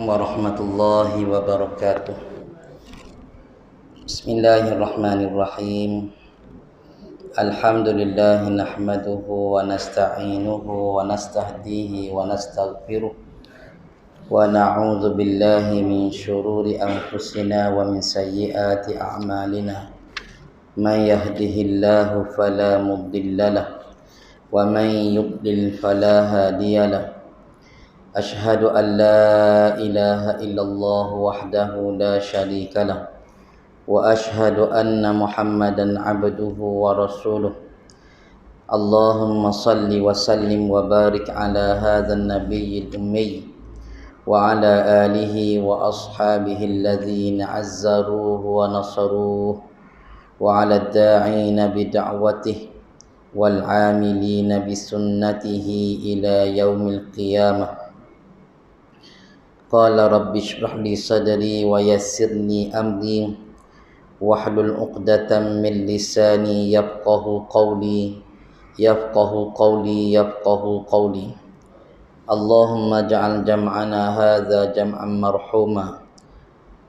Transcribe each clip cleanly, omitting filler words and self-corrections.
warahmatullahi wabarakatuh. Bismillahirrahmanirrahim. Alhamdulillah nahmaduhu wa nasta'inuhu wa nastahdihi wa nastaghfiruh wa na'udzu billahi min syururi anfusina wa min sayyiati a'malina. Man yahdihillahu fala mudhillalah wa man yudlil fala hadiyalah. Ashhadu an la ilaha illallah wahdahu la syarika lah wa ashhadu anna Muhammadan abduhu wa rasuluh. Allahumma salli wa sallim wa barik ala hadzal nabiyyil ummi wa ala alihi wa ashabihi alladhina azzaruhu wa nasaruhu wa ala ad-da'ina bi da'watihi wal 'amilina bi sunnatihi ila yaumil qiyamah. Qala rabbi shrah li sadri wa yassirni amri wahlul 'uqdatam min lisani yafqahu qawli. Allahumma ja'al jam'ana hadza jam'an marhuma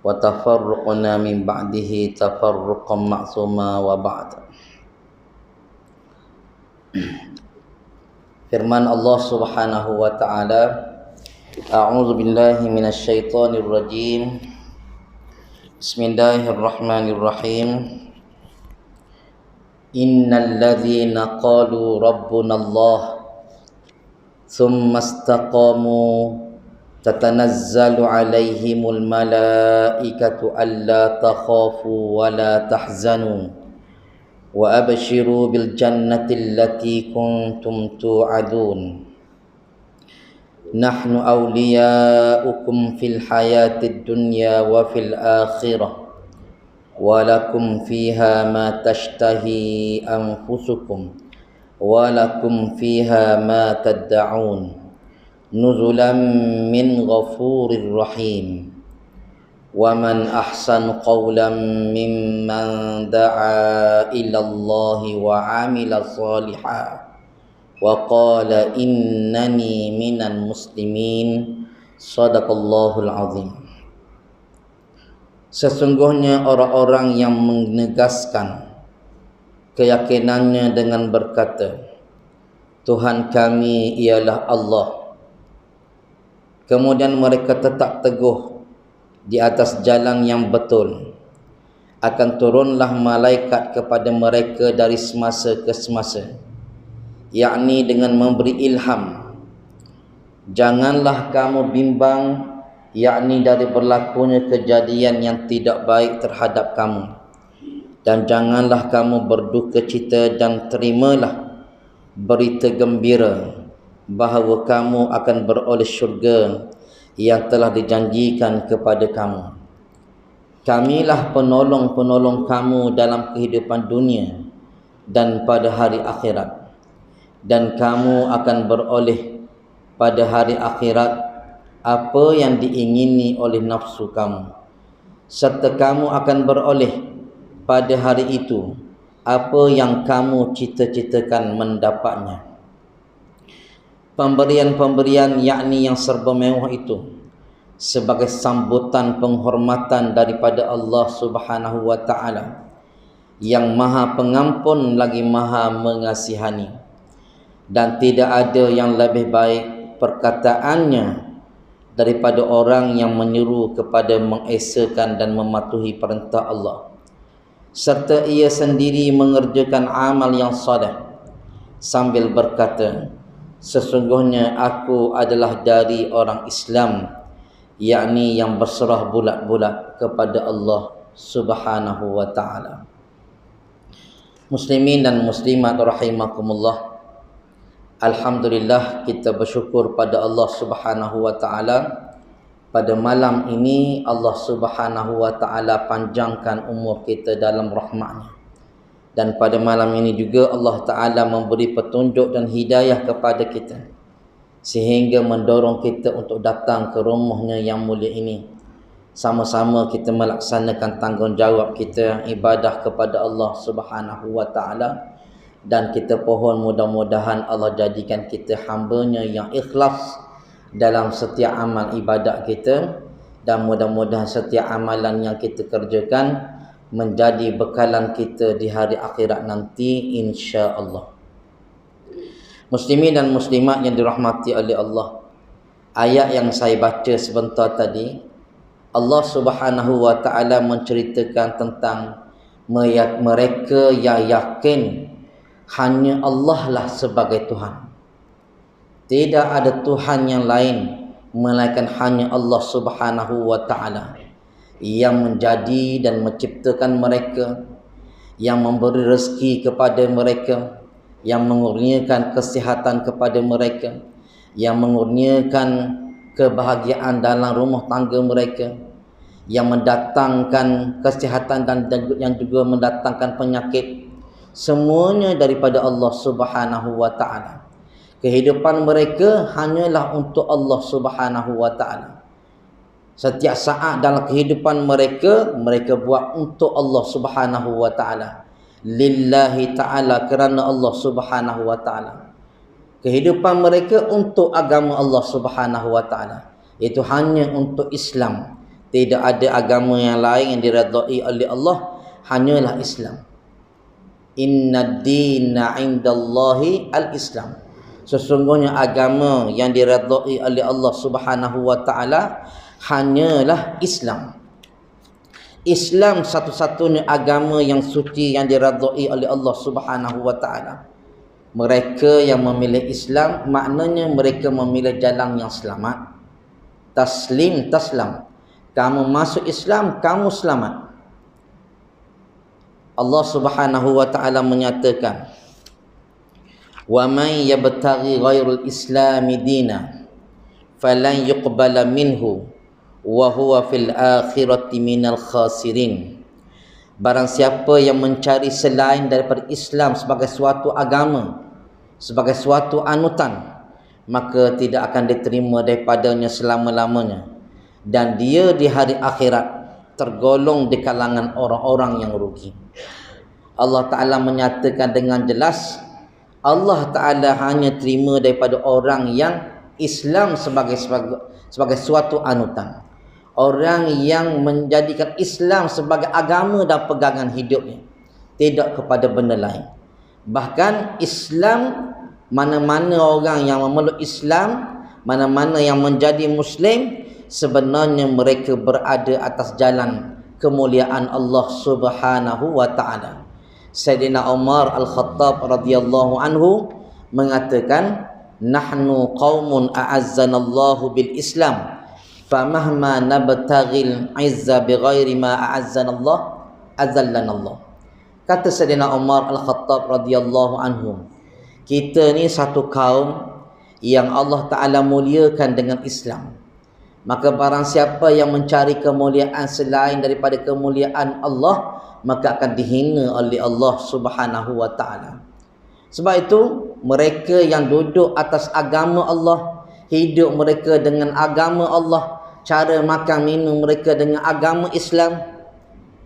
wa tafarruqna min ba'dihi tafarruqan ma'suma wa ba'd. Firman Allah Subhanahu wa ta'ala, A'udzu billahi minasy syaithanir rajim. Bismillahirrahmanirrahim. Innal ladzina qalu rabbunallah tsumma istaqamu tatanazzalu 'alaihimul malaikatu alla takhafu wa la tahzanu wa abshiru bil jannati allati kuntum tu'adun. Nahnu awliya'ukum fil hayatid dunya wa fil akhirah wa lakum fiha ma tashtahi anfusukum wa lakum fiha ma tad'un nuzulan min ghafurir rahim. Wa man ahsanu qawlan mimman da'a ila Allahi wa 'amila shalihan wa qala innani minal muslimin. Shadaqallahul azim. Sesungguhnya orang-orang yang menegaskan keyakinannya dengan berkata, Tuhan kami ialah Allah, kemudian mereka tetap teguh di atas jalan yang betul, akan turunlah malaikat kepada mereka dari semasa ke semasa, yakni dengan memberi ilham. Janganlah kamu bimbang, yakni dari berlakunya kejadian yang tidak baik terhadap kamu, dan janganlah kamu berduka cita, dan terimalah berita gembira bahawa kamu akan beroleh syurga yang telah dijanjikan kepada kamu. Kamilah penolong-penolong kamu dalam kehidupan dunia dan pada hari akhirat, dan kamu akan beroleh pada hari akhirat apa yang diingini oleh nafsu kamu, serta kamu akan beroleh pada hari itu apa yang kamu cita-citakan mendapatnya. Pemberian-pemberian yakni yang serba mewah itu sebagai sambutan penghormatan daripada Allah Subhanahu wa ta'ala yang maha pengampun lagi maha mengasihani. Dan tidak ada yang lebih baik perkataannya daripada orang yang menyeru kepada mengesakan dan mematuhi perintah Allah, serta ia sendiri mengerjakan amal yang saleh sambil berkata, sesungguhnya aku adalah dari orang Islam, yakni yang berserah bulat-bulat kepada Allah Subhanahu wa ta'ala. Muslimin dan muslimat rahimakumullah, alhamdulillah, kita bersyukur pada Allah Subhanahu wa ta'ala. Pada malam ini Allah Subhanahu wa ta'ala panjangkan umur kita dalam rahmat-Nya. Dan pada malam ini juga Allah Ta'ala memberi petunjuk dan hidayah kepada kita, sehingga mendorong kita untuk datang ke rumahnya yang mulia ini. Sama-sama kita melaksanakan tanggungjawab kita ibadah kepada Allah Subhanahu wa ta'ala. Dan kita pohon mudah-mudahan Allah jadikan kita hamba-Nya yang ikhlas dalam setiap amal ibadat kita, dan mudah-mudahan setiap amalan yang kita kerjakan menjadi bekalan kita di hari akhirat nanti, insya-Allah. Muslimin dan muslimat yang dirahmati oleh Allah, ayat yang saya baca sebentar tadi, Allah Subhanahu wa taala menceritakan tentang mereka yang yakin hanya Allah lah sebagai Tuhan. Tidak ada Tuhan yang lain melainkan hanya Allah Subhanahu wa taala yang menjadi dan menciptakan mereka, yang memberi rezeki kepada mereka, yang mengurniakan kesihatan kepada mereka, yang mengurniakan kebahagiaan dalam rumah tangga mereka, yang mendatangkan kesihatan dan yang juga mendatangkan penyakit. Semuanya daripada Allah Subhanahu wa taala. Kehidupan mereka hanyalah untuk Allah Subhanahu wa taala. Setiap saat dalam kehidupan mereka, mereka buat untuk Allah Subhanahu wa taala. Lillahi ta'ala, kerana Allah Subhanahu wa taala. Kehidupan mereka untuk agama Allah Subhanahu wa taala, itu hanya untuk Islam. Tidak ada agama yang lain yang diredai oleh Allah, hanyalah Islam. Inna dina indallahi al-Islam. Sesungguhnya agama yang diredai oleh Allah Subhanahu wa taala hanyalah Islam. Islam satu-satunya agama yang suci yang diredai oleh Allah Subhanahu wa taala. Mereka yang memilih Islam, maknanya mereka memilih jalan yang selamat. Taslim taslam. Kamu masuk Islam, kamu selamat. Allah Subhanahu wa taala menyatakan, "Wa man yabtaghi ghairal islami dina falan yuqbala minhu wa huwa fil akhirati minal khasirin." Barang siapa yang mencari selain daripada Islam sebagai suatu agama, sebagai suatu anutan, maka tidak akan diterima daripadanya selama-lamanya, dan dia di hari akhirat tergolong di kalangan orang-orang yang rugi. Allah Ta'ala menyatakan dengan jelas, Allah Ta'ala hanya terima daripada orang yang Islam sebagai suatu anutan, orang yang menjadikan Islam sebagai agama dan pegangan hidupnya, tidak kepada benda lain. Bahkan Islam, mana-mana orang yang memeluk Islam, mana-mana yang menjadi Muslim, sebenarnya mereka berada atas jalan kemuliaan Allah Subhanahu wa taala. Sayyidina Umar Al-Khattab radhiyallahu anhu mengatakan, "Nahnu qaumun a'azzanallahu bil Islam, famahma nabtaghil 'izza bighairi ma a'azzanallah azallanallah." Kata Sayyidina Umar Al-Khattab radhiyallahu anhu, kita ni satu kaum yang Allah Ta'ala muliakan dengan Islam. Maka barang siapa yang mencari kemuliaan selain daripada kemuliaan Allah, maka akan dihina oleh Allah Subhanahu wa taala. Sebab itu mereka yang duduk atas agama Allah, hidup mereka dengan agama Allah, cara makan minum mereka dengan agama Islam,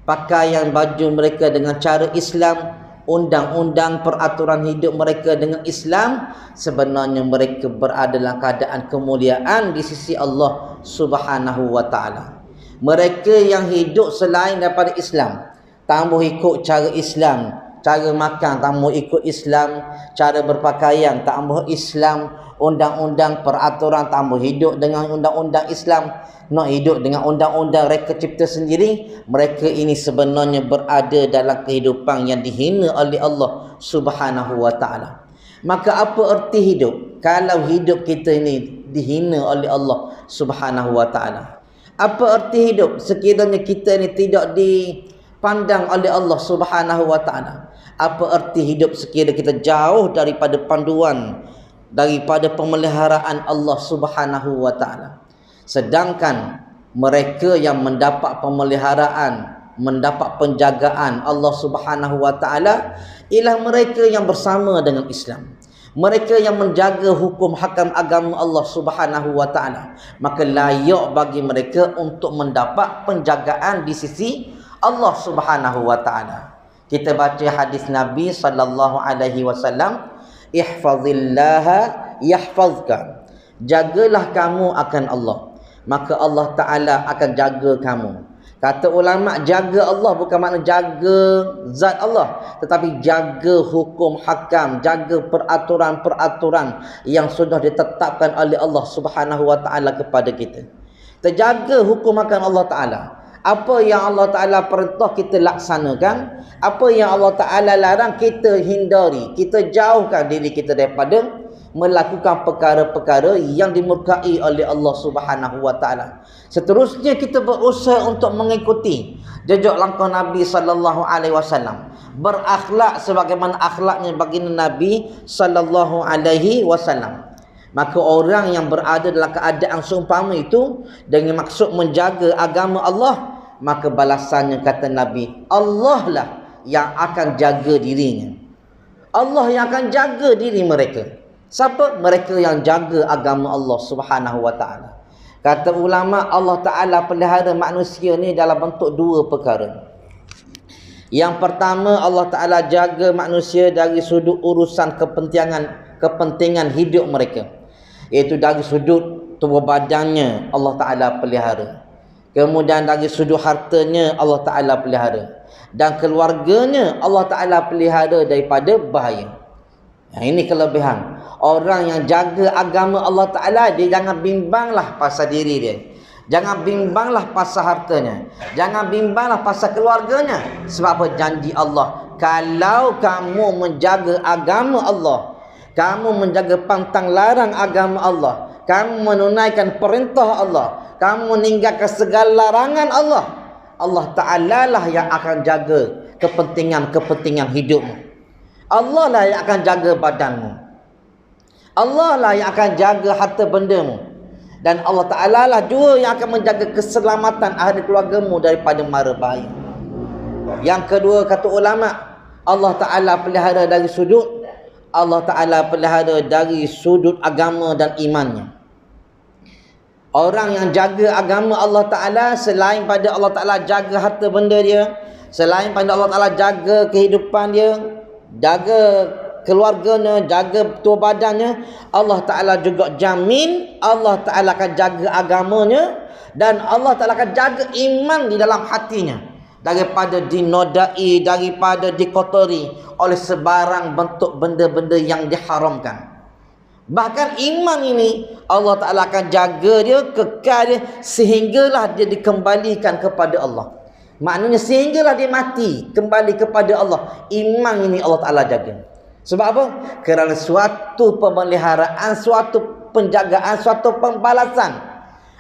pakaian baju mereka dengan cara Islam, undang-undang peraturan hidup mereka dengan Islam, sebenarnya mereka berada dalam keadaan kemuliaan di sisi Allah Subhanahu wa taala. Mereka yang hidup selain daripada Islam, tambah ikut cara Islam, cara makan tambah ikut Islam, cara berpakaian tambah Islam, undang-undang peraturan tambah hidup dengan undang-undang Islam, nak hidup dengan undang-undang mereka cipta sendiri, mereka ini sebenarnya berada dalam kehidupan yang dihina oleh Allah Subhanahu wa taala. Maka apa erti hidup kalau hidup kita ini dihina oleh Allah Subhanahu wa taala? Apa erti hidup sekiranya kita ini tidak dipandang oleh Allah Subhanahu wa taala? Apa erti hidup sekiranya kita jauh daripada panduan, daripada pemeliharaan Allah Subhanahu wa taala? Sedangkan mereka yang mendapat pemeliharaan, mendapat penjagaan Allah Subhanahu wa taala ialah mereka yang bersama dengan Islam. Mereka yang menjaga hukum hakam agama Allah Subhanahu wa taala, maka layak bagi mereka untuk mendapat penjagaan di sisi Allah Subhanahu wa taala. Kita baca hadis Nabi sallallahu alaihi wasallam, ihfazillaha yahfazka, jagalah kamu akan Allah, maka Allah Ta'ala akan jaga kamu. Kata ulama, jaga Allah bukan makna jaga zat Allah, tetapi jaga hukum hakam, jaga peraturan-peraturan yang sudah ditetapkan oleh Allah Subhanahu wa Ta'ala kepada kita. Terjaga hukum hakam Allah Ta'ala. Apa yang Allah Ta'ala perintah kita laksanakan, apa yang Allah Ta'ala larang kita hindari, kita jauhkan diri kita daripada melakukan perkara-perkara yang dimurkai oleh Allah Subhanahu wa Ta'ala. Seterusnya kita berusaha untuk mengikuti jejak langkah Nabi sallallahu alaihi wasallam, berakhlak sebagaimana akhlaknya baginda Nabi sallallahu alaihi wasallam. Maka orang yang berada dalam keadaan seumpama itu dengan maksud menjaga agama Allah, maka balasannya kata Nabi, Allah lah yang akan jaga dirinya. Allah yang akan jaga diri mereka. Siapa? Mereka yang jaga agama Allah Subhanahu wa Ta'ala. Kata ulama, Allah Ta'ala pelihara manusia ni dalam bentuk dua perkara. Yang pertama, Allah Ta'ala jaga manusia dari sudut urusan kepentingan hidup mereka, iaitu dari sudut tubuh badannya Allah Ta'ala pelihara. Kemudian dari sudut hartanya Allah Ta'ala pelihara. Dan keluarganya Allah Ta'ala pelihara daripada bahaya. Ini kelebihan. Orang yang jaga agama Allah Ta'ala, dia jangan bimbanglah pasal diri dia. Jangan bimbanglah pasal hartanya. Jangan bimbanglah pasal keluarganya. Sebab apa? Janji Allah, kalau kamu menjaga agama Allah, kamu menjaga pantang larang agama Allah, kamu menunaikan perintah Allah, kamu meninggalkan segala larangan Allah, Allah Ta'ala lah yang akan jaga kepentingan hidupmu. Allah lah yang akan jaga badanmu. Allah lah yang akan jaga harta bendamu. Dan Allah Ta'ala lah juga yang akan menjaga keselamatan ahli keluargamu daripada mara bahaya. Yang kedua, kata ulama, Allah Ta'ala pelihara dari sudut, Allah Ta'ala pelihara dari sudut agama dan imannya. Orang yang jaga agama Allah Ta'ala, selain pada Allah Ta'ala jaga harta benda dia, selain pada Allah Ta'ala jaga kehidupan dia, jaga keluarganya, jaga tubuh badannya, Allah Ta'ala juga jamin Allah Ta'ala akan jaga agamanya, dan Allah Ta'ala akan jaga iman di dalam hatinya daripada dinodai, daripada dikotori oleh sebarang bentuk benda-benda yang diharamkan. Bahkan iman ini Allah Ta'ala akan jaga dia, kekal dia, sehinggalah dia dikembalikan kepada Allah. Maknanya sehinggalah dia mati kembali kepada Allah. Iman ini Allah Ta'ala jaga. Sebab apa? Kerana suatu pemeliharaan, suatu penjagaan, suatu pembalasan,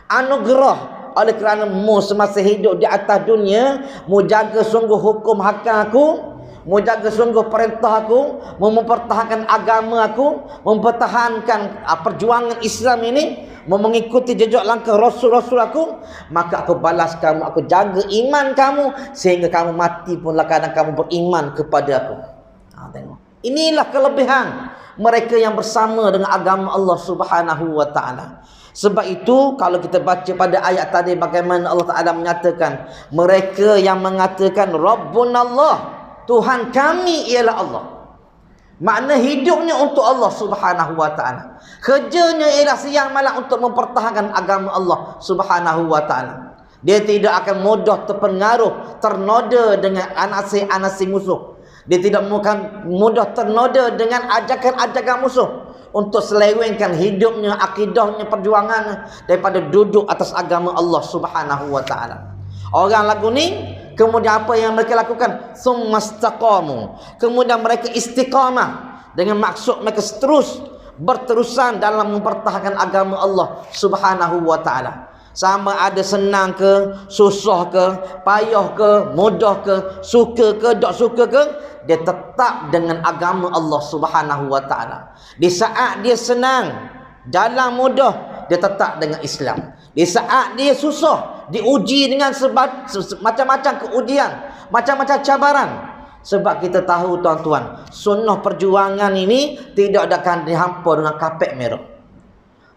anugerah. Oleh kerana mu semasa hidup di atas dunia, mu jaga sungguh hukum hakam aku, mu jaga sungguh perintah aku, mu mempertahankan agama aku, mempertahankan perjuangan Islam ini, mau mengikuti jejak langkah Rasul-Rasul aku, maka aku balas kamu, aku jaga iman kamu, sehingga kamu mati pun kadang kamu beriman kepada aku. Tengok. Inilah kelebihan mereka yang bersama dengan agama Allah Subhanahu wa Ta'ala. Sebab itu kalau kita baca pada ayat tadi bagaimana Allah Ta'ala menyatakan, mereka yang mengatakan Rabbunallah, Tuhan kami ialah Allah. Makna hidupnya untuk Allah Subhanahu wa Ta'ala. Kerjanya ialah siang malam untuk mempertahankan agama Allah Subhanahu wa Ta'ala. Dia tidak akan mudah terpengaruh, ternoda dengan anasir-anasir musuh. Dia tidak mudah ternoda dengan ajakan-ajakan musuh untuk selewengkan hidupnya, akidahnya, perjuangannya daripada duduk atas agama Allah Subhanahu wa Ta'ala. Orang lagu ni, kemudian apa yang mereka lakukan? Summastaqamu. Kemudian mereka istiqamah dengan maksud mereka berterusan dalam mempertahankan agama Allah Subhanahu wa Ta'ala. Sama ada senang ke, susah ke, payah ke, mudah ke, suka ke, tak suka ke, dia tetap dengan agama Allah Subhanahu wa Ta'ala. Di saat dia senang, jalan mudah, dia tetap dengan Islam. Di saat dia susah, diuji dengan macam-macam keujian, macam-macam cabaran. Sebab kita tahu tuan-tuan, sunnah perjuangan ini tidak akan dihampa dengan kapet merah.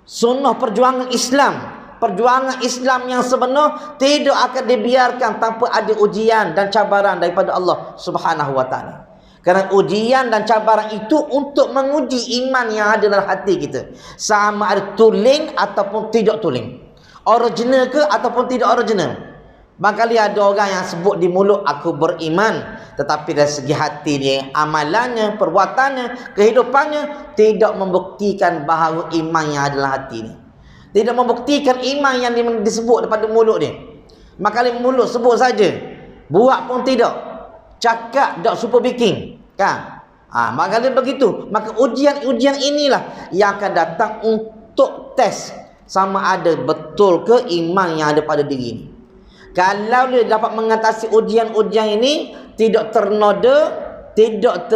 Sunnah perjuangan Islam, perjuangan Islam yang sebenar tidak akan dibiarkan tanpa ada ujian dan cabaran daripada Allah Subhanahu wa Ta'ala. Kerana ujian dan cabaran itu untuk menguji iman yang ada dalam hati kita. Sama ada tuling ataupun tidak tuling. Original ke ataupun tidak original. Barangkali ada orang yang sebut di mulut aku beriman, tetapi dari segi hati dia, amalannya, perbuatannya, kehidupannya tidak membuktikan bahawa iman yang ada dalam hati ni. Tidak membuktikan iman yang disebut daripada mulut dia. Barangkali mulut sebut saja, buat pun tidak. Cakap tak super bikin, kan? Barangkali begitu. Maka ujian-ujian inilah yang akan datang untuk tes sama ada betul ke iman yang ada pada diri ini. Kalau dia dapat mengatasi ujian-ujian ini, tidak ternoda, tidak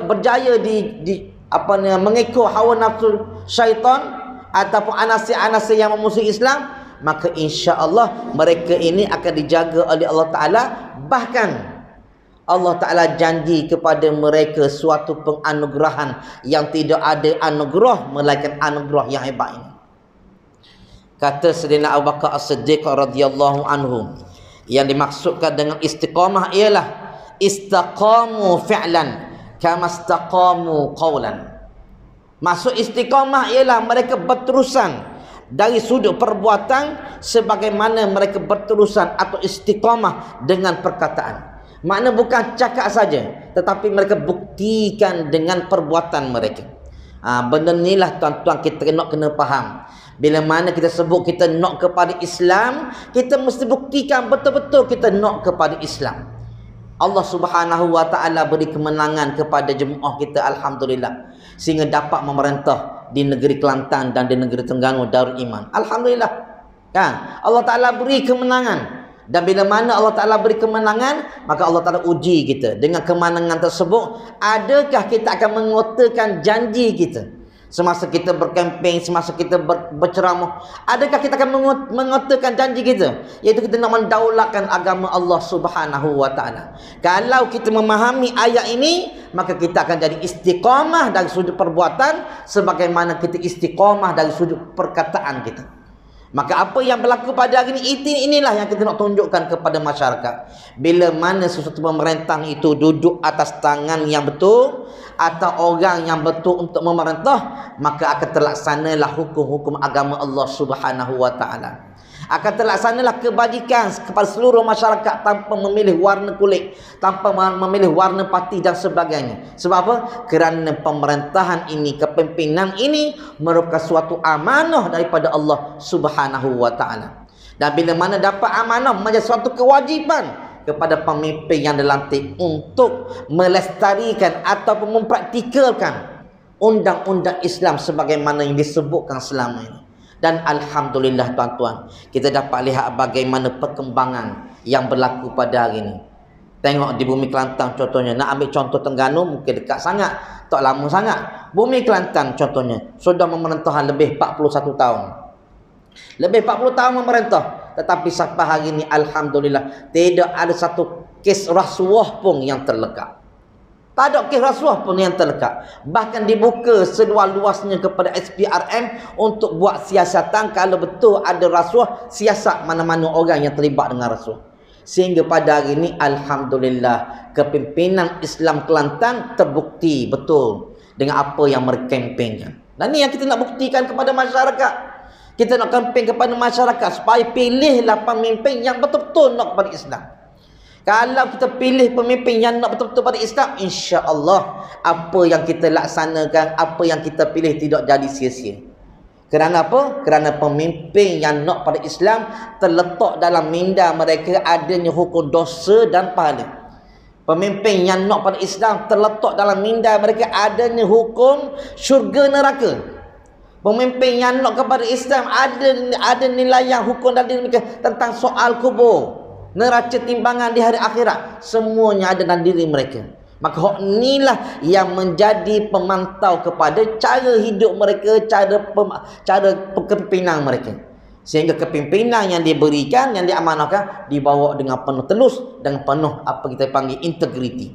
berjaya mengikut hawa nafsu syaitan ataupun anasir-anasir yang memusuhi Islam, maka insya-Allah mereka ini akan dijaga oleh Allah Taala. Bahkan Allah Taala janji kepada mereka suatu penganugerahan yang tidak ada anugerah melainkan anugerah yang hebat ini. Kata Sayyidina Abu Bakar As-Siddiq radhiyallahu anhu, yang dimaksudkan dengan istiqamah ialah istaqamu fi'lan kama istaqamu qawlan. Maksud istiqamah ialah mereka berterusan dari sudut perbuatan sebagaimana mereka berterusan atau istiqamah dengan perkataan. Makna bukan cakap saja, tetapi mereka buktikan dengan perbuatan mereka. Benda inilah tuan-tuan kita kena faham. Bila mana kita sebut kita nak kepada Islam, kita mesti buktikan betul-betul kita nak kepada Islam. Allah Subhanahu wa taala beri kemenangan kepada jemaah kita, alhamdulillah, sehingga dapat memerintah di negeri Kelantan dan di negeri Terengganu Darul Iman. Alhamdulillah. Kan? Allah Taala beri kemenangan. Dan bila mana Allah Taala beri kemenangan, maka Allah Taala uji kita dengan kemenangan tersebut. Adakah kita akan mengotakan janji kita semasa kita berkempen, semasa kita berceramah? Adakah kita akan mengotakan janji kita, iaitu kita nak mendaulatkan agama Allah Subhanahu wa taala? Kalau kita memahami ayat ini, maka kita akan jadi istiqamah dari sudut perbuatan sebagaimana kita istiqamah dari sudut perkataan kita. Maka apa yang berlaku pada hari ini, inilah yang kita nak tunjukkan kepada masyarakat. Bila mana sesuatu pemerintah itu duduk atas tangan yang betul atau orang yang betul untuk memerintah, maka akan terlaksanalah hukum-hukum agama Allah Subhanahu wa taala. Akan terlaksanalah kebajikan kepada seluruh masyarakat tanpa memilih warna kulit, tanpa memilih warna parti dan sebagainya. Sebab apa? Kerana pemerintahan ini, kepimpinan ini merupakan suatu amanah daripada Allah Subhanahu wa taala. Dan bila mana dapat amanah, menjadi suatu kewajipan kepada pemimpin yang dilantik untuk melestarikan ataupun mempraktikalkan undang-undang Islam sebagaimana yang disebutkan selama ini. Dan alhamdulillah tuan-tuan, kita dapat lihat bagaimana perkembangan yang berlaku pada hari ini. Tengok di Bumi Kelantan contohnya. Nak ambil contoh Terengganu mungkin dekat sangat, tak lama sangat. Bumi Kelantan contohnya sudah memerintah lebih 41 tahun. Lebih 40 tahun memerintah, tetapi sampai hari ini alhamdulillah tidak ada satu kes rasuah pun yang terlekat. Tak ada kes rasuah pun yang terlekat. Bahkan dibuka seluas-luasnya kepada SPRM untuk buat siasatan kalau betul ada rasuah, siasat mana-mana orang yang terlibat dengan rasuah. Sehingga pada hari ini alhamdulillah kepimpinan Islam Kelantan terbukti betul dengan apa yang mereka kempenkan. Dan ini yang kita nak buktikan kepada masyarakat. Kita nak kempen kepada masyarakat supaya pilihlah pemimpin yang betul-betul nak kepada Islam. Kalau kita pilih pemimpin yang nak betul-betul pada Islam, insya-Allah apa yang kita laksanakan, apa yang kita pilih tidak jadi sia-sia. Kerana apa? Kerana pemimpin yang nak pada Islam terletak dalam minda mereka adanya hukum dosa dan pahala. Pemimpin yang nak pada Islam terletak dalam minda mereka adanya hukum syurga neraka. Pemimpin yang nak kepada Islam ada nilai yang hukum dan diri mereka tentang soal kubur, neraca timbangan di hari akhirat, semuanya ada dalam diri mereka. Maka hak inilah yang menjadi pemantau kepada cara hidup mereka, cara kepimpinan mereka. Sehingga kepimpinan yang diberikan, yang diamanahkan, dibawa dengan penuh telus, dengan penuh apa kita panggil integriti.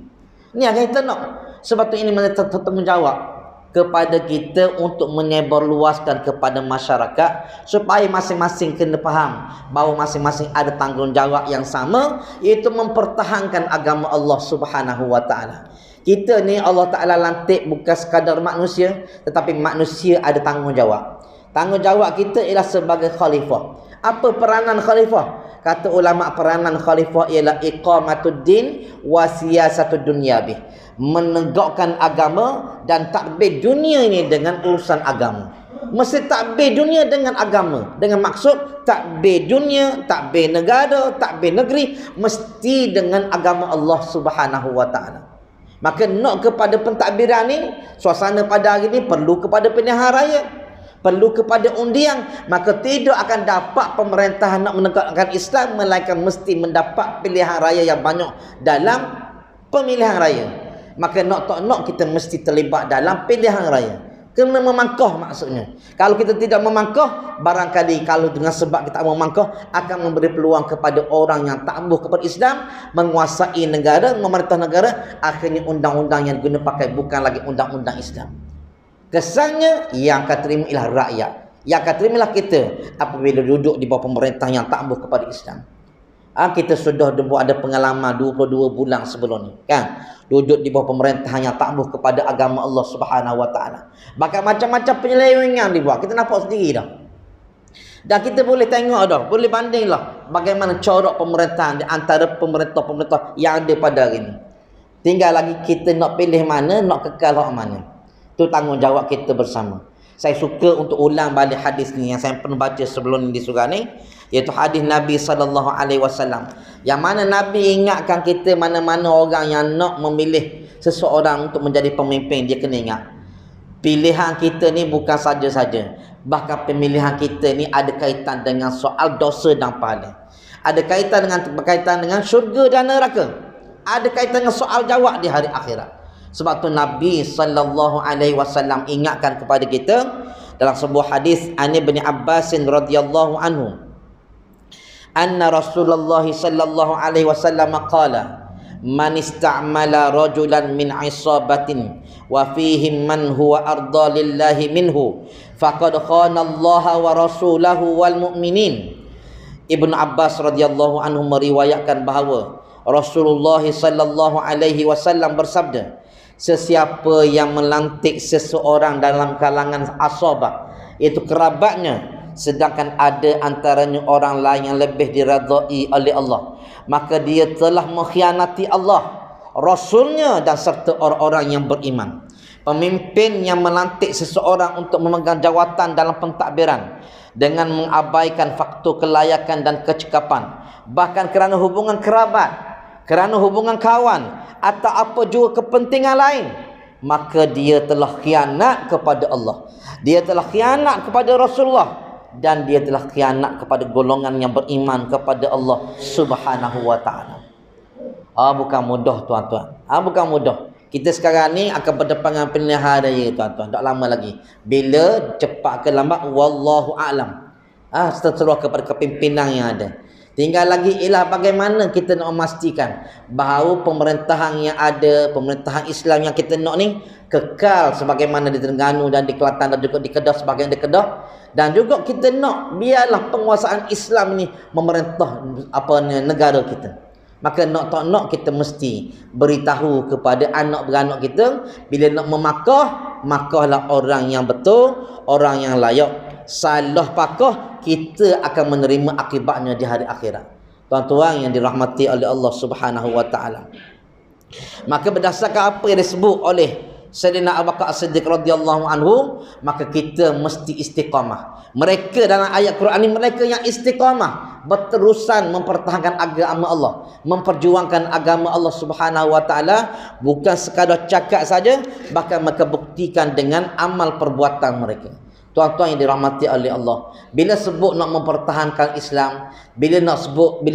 Ini yang kita nak. Sebab tu ini tanggungjawab. kepada kita untuk menyebarluaskan kepada masyarakat supaya masing-masing kena faham bahawa masing-masing ada tanggungjawab yang sama, iaitu mempertahankan agama Allah Subhanahu wa taala. Kita ni Allah Taala lantik bukan sekadar manusia, tetapi manusia ada tanggungjawab. Tanggungjawab kita ialah sebagai khalifah. Apa peranan khalifah? Kata ulama, peranan khalifah ialah iqamatuddin wa siyasatud dunyabih, menegakkan agama dan takbir dunia ini dengan urusan agama. Mesti takbir dunia dengan agama, dengan maksud takbir dunia, takbir negara, takbir negeri, mesti dengan agama Allah Subhanahu wa taala. Maka nak kepada pentadbiran ni, suasana pada hari ni perlu kepada pilihan raya, perlu kepada undian. Maka tidak akan dapat pemerintahan nak menegakkan Islam melainkan mesti mendapat pilihan raya yang banyak dalam pemilihan raya. Maka nak tak nak kita mesti terlibat dalam pilihan raya. Kena memangkah maksudnya. Kalau kita tidak memangkah, barangkali kalau dengan sebab kita memangkah akan memberi peluang kepada orang yang tak ambuh kepada Islam menguasai negara, memerintah negara. Akhirnya undang-undang yang guna pakai bukan lagi undang-undang Islam. Kesannya yang akan terima ialah rakyat. Yang akan terimalah kita apabila duduk di bawah pemerintah yang tak ambuh kepada Islam. Kita sudah ada pengalaman 22 bulan sebelum ni, kan? Duduk di bawah pemerintahan yang tak ambuh kepada agama Allah Subhanahu wa taala. Bahkan macam-macam penyelewengan dibuat. Kita nampak sendiri dah. Dan kita boleh tengok dah, boleh bandinglah bagaimana corak pemerintahan di antara pemerintah-pemerintah yang ada pada hari ini. Tinggal lagi kita nak pilih mana, nak kekal hak mana. Itu tanggungjawab kita bersama. Saya suka untuk ulang balik hadis ni yang saya pernah baca sebelum ni di surah ni, iaitu hadis Nabi SAW, yang mana Nabi ingatkan kita mana-mana orang yang nak memilih seseorang untuk menjadi pemimpin, dia kena ingat pilihan kita ni bukan saja-saja, bahkan pemilihan kita ni ada kaitan dengan soal dosa dan pahala, ada kaitan dengan syurga dan neraka, ada kaitan dengan soal jawab di hari akhirat. Sebab tu Nabi SAW ingatkan kepada kita dalam sebuah hadis an Ibn Abbas radhiyallahu anhu, anna Rasulullah sallallahu alaihi wasallam qala, man ista'mala rajulan min isabatin wa fihim man huwa arda lillahi minhu faqad khana Allah wa rasulahu wal mu'minin. Ibnu Abbas radhiyallahu anhu meriwayatkan bahawa Rasulullah sallallahu alaihi wasallam bersabda, sesiapa yang melantik seseorang dalam kalangan asabah, iaitu kerabatnya, sedangkan ada antaranya orang lain yang lebih diradai oleh Allah, maka dia telah mengkhianati Allah, Rasulnya dan serta orang-orang yang beriman. Pemimpin yang melantik seseorang untuk memegang jawatan dalam pentadbiran dengan mengabaikan faktor kelayakan dan kecekapan, bahkan kerana hubungan kerabat, kerana hubungan kawan atau apa juga kepentingan lain, maka dia telah khianat kepada Allah, dia telah khianat kepada Rasulullah, dan dia telah khianat kepada golongan yang beriman kepada Allah Subhanahu wa taala. Bukan mudah tuan-tuan. Bukan mudah. Kita sekarang ni akan berdepan dengan pilihan raya tuan-tuan. Tak lama lagi. Bila cepat ke lambat, wallahu a'lam. Seterusnya kepada kepimpinan yang ada. Tinggal lagi ialah bagaimana kita nak memastikan bahawa pemerintahan yang ada, pemerintahan Islam yang kita nak ni kekal sebagaimana di Terengganu dan di Kelantan dan juga di Kedah sebahagian di Kedah. Dan juga kita nak biarlah penguasaan Islam ni memerintah negara kita. Maka nak tak nak kita mesti beritahu kepada anak beranak kita, bila nak memakah, makahlah orang yang betul, orang yang layak. Salah pakah, kita akan menerima akibatnya di hari akhirat. Tuan-tuan yang dirahmati oleh Allah Subhanahu wa taala. Maka berdasarkan apa yang disebut oleh Sayyidina Abu Bakar As-Siddiq radhiyallahu anhu, maka kita mesti istiqamah. Mereka dalam ayat Quran ini, mereka yang istiqamah, berterusan mempertahankan agama Allah, memperjuangkan agama Allah Subhanahu wa taala, bukan sekadar cakap saja, bahkan mereka buktikan dengan amal perbuatan mereka. Tuan-tuan yang dirahmati oleh Allah, bila sebut nak mempertahankan Islam, bila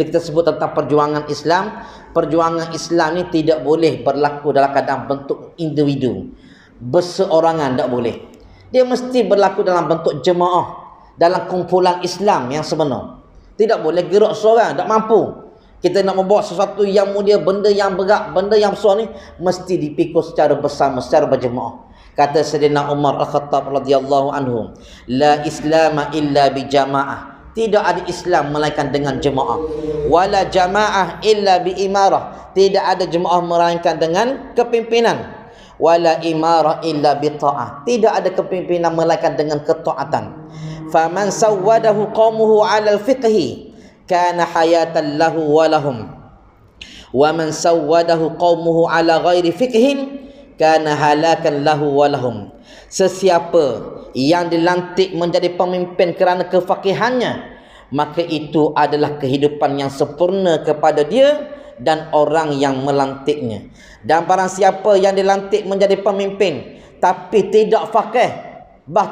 kita sebut tentang perjuangan Islam ni tidak boleh berlaku dalam keadaan bentuk individu, berseorangan, tak boleh. Dia mesti berlaku dalam bentuk jemaah, dalam kumpulan Islam yang sebenar. Tidak boleh gerak seorang, tak mampu. Kita nak membawa sesuatu yang mulia, benda yang berat, benda yang besar ni mesti dipikul secara bersama, secara berjemaah. Kata Sayyidina Umar Al-Khattab radhiyallahu anhu, la islama illa bi jamaah. Tidak ada Islam melainkan dengan jemaah. Wala jamaah illa bi imarah. Tidak ada jemaah melainkan dengan kepimpinan. Wala imarah illa bi ta'ah. Tidak ada kepimpinan melainkan dengan ketaatan. Faman sawwadahu qaumuhu 'ala al-fiqhi kana hayatan lahu wa lahum. Wa man sawwadahu qaumuhu 'ala ghairi fiqhin kana halakan lahu wa lahum. Sesiapa yang dilantik menjadi pemimpin kerana kefaqihannya, maka itu adalah kehidupan yang sempurna kepada dia dan orang yang melantiknya. Dan barang siapa yang dilantik menjadi pemimpin tapi tidak faqih,